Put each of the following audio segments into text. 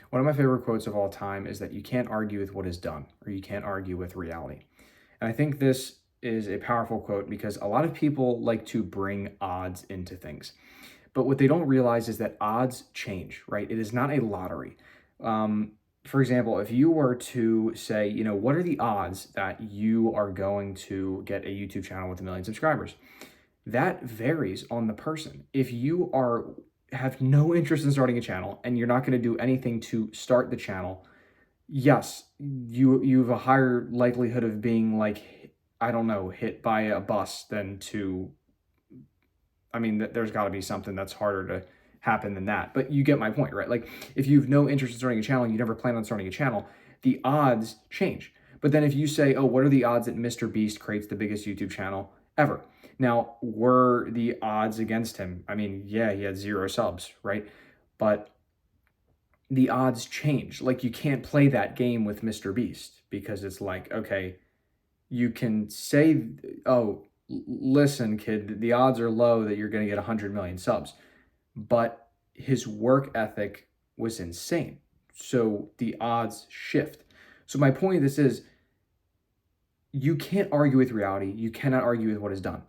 One of my favorite quotes of all time is that you can't argue with what is done, or you can't argue with reality. And I think this is a powerful quote because a lot of people like to bring odds into things. But what they don't realize is that odds change, right? It is not a lottery. Um, for example, if you were to say, what are the odds that you are going to get a YouTube channel with 1 million subscribers? That varies on the person. If you have no interest in starting a channel and you're not going to do anything to start the channel, yes, you have a higher likelihood of being like, I don't know, hit by a bus than to, I mean, there's got to be something that's harder to happen than that. But you get my point, right? Like, if you have no interest in starting a channel and you never plan on starting a channel, the odds change. But then if you say, oh, what are the odds that Mr. Beast creates the biggest YouTube channel ever? Now, were the odds against him? I mean, yeah, he had 0 subs, right? But the odds change. Like, you can't play that game with Mr. Beast because it's like, okay, you can say, oh, listen, kid, the odds are low that you're going to get 100 million subs. But his work ethic was insane. So the odds shift. So my point of this is, you can't argue with reality. You cannot argue with what is done.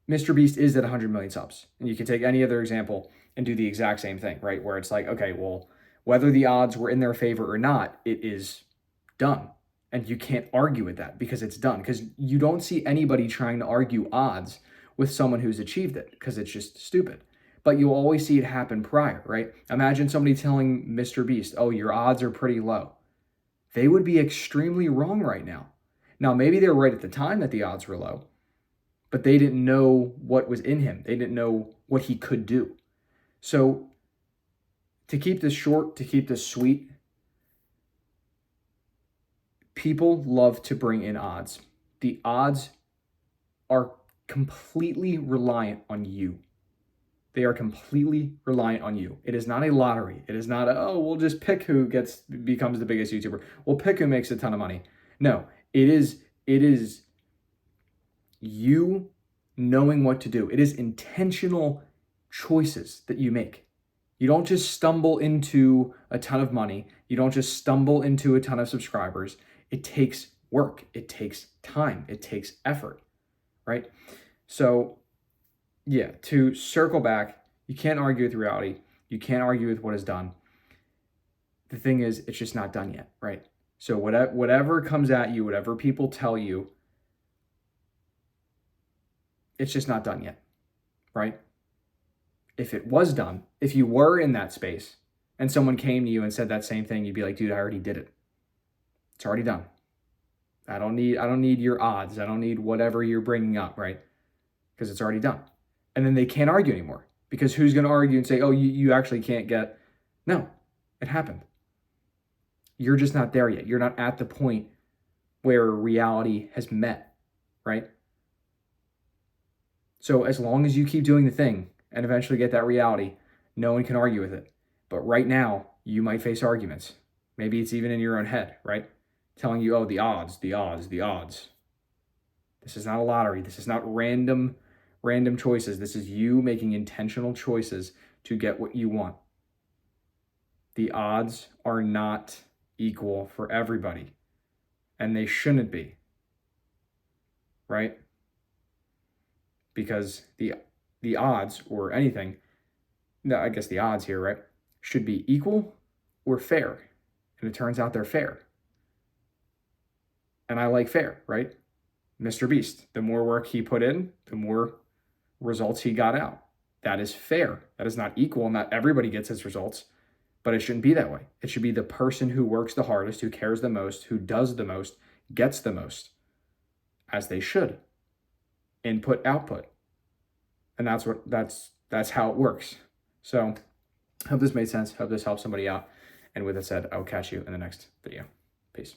Mr. Beast is at 100 million subs. And you can take any other example and do the exact same thing, right? Where it's like, okay, well, whether the odds were in their favor or not, it is done. And you can't argue with that because it's done. Because you don't see anybody trying to argue odds with someone who's achieved it because it's just stupid. But you always see it happen prior, right? Imagine somebody telling Mr. Beast, oh, your odds are pretty low. They would be extremely wrong right now. Now, maybe they were right at the time that the odds were low, but they didn't know what was in him. They didn't know what he could do. So to keep this short, to keep this sweet, people love to bring in odds. The odds are completely reliant on you. They are completely reliant on you. It is not a lottery. It is not, we'll just pick who becomes the biggest YouTuber. We'll pick who makes a ton of money. No, it is you knowing what to do. It is intentional choices that you make. You don't just stumble into a ton of money. You don't just stumble into a ton of subscribers. It takes work. It takes time. It takes effort, right? So yeah, to circle back, you can't argue with reality. You can't argue with what is done. The thing is, it's just not done yet, right? So whatever comes at you, whatever people tell you, it's just not done yet, right? If it was done, if you were in that space and someone came to you and said that same thing, you'd be like, dude, I already did it. It's already done. I don't need your odds. I don't need whatever you're bringing up, right? Because it's already done. And then they can't argue anymore because who's going to argue and say, oh, you actually can't get, no, it happened. You're just not there yet. You're not at the point where reality has met, right? So as long as you keep doing the thing and eventually get that reality, no one can argue with it. But right now, you might face arguments. Maybe it's even in your own head, right? Telling you, oh, the odds, the odds, the odds. This is not a lottery. This is not random choices. This is you making intentional choices to get what you want. The odds are not equal for everybody, and they shouldn't be, right? Because the odds or anything, no, I guess the odds here, right, should be equal or fair. And it turns out they're fair. And I like fair, right? Mr. Beast, the more work he put in, the more results he got out. That is fair. That is not equal. Not everybody gets his results, but it shouldn't be that way. It should be the person who works the hardest, who cares the most, who does the most, gets the most, as they should. Input, output. And that's how it works. So hope this made sense. Hope this helps somebody out. And with that said, I'll catch you in the next video. Peace.